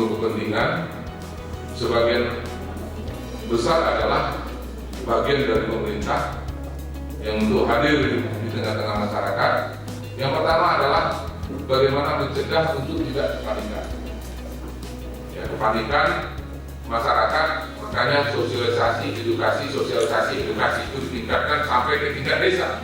menunggu kepentingan, sebagian besar adalah bagian dari pemerintah yang untuk hadir di tengah-tengah masyarakat. Yang pertama adalah bagaimana mencegah untuk tidak kepanikan. Ya, kepanikan masyarakat, makanya sosialisasi, edukasi itu ditingkatkan sampai ke tingkat desa.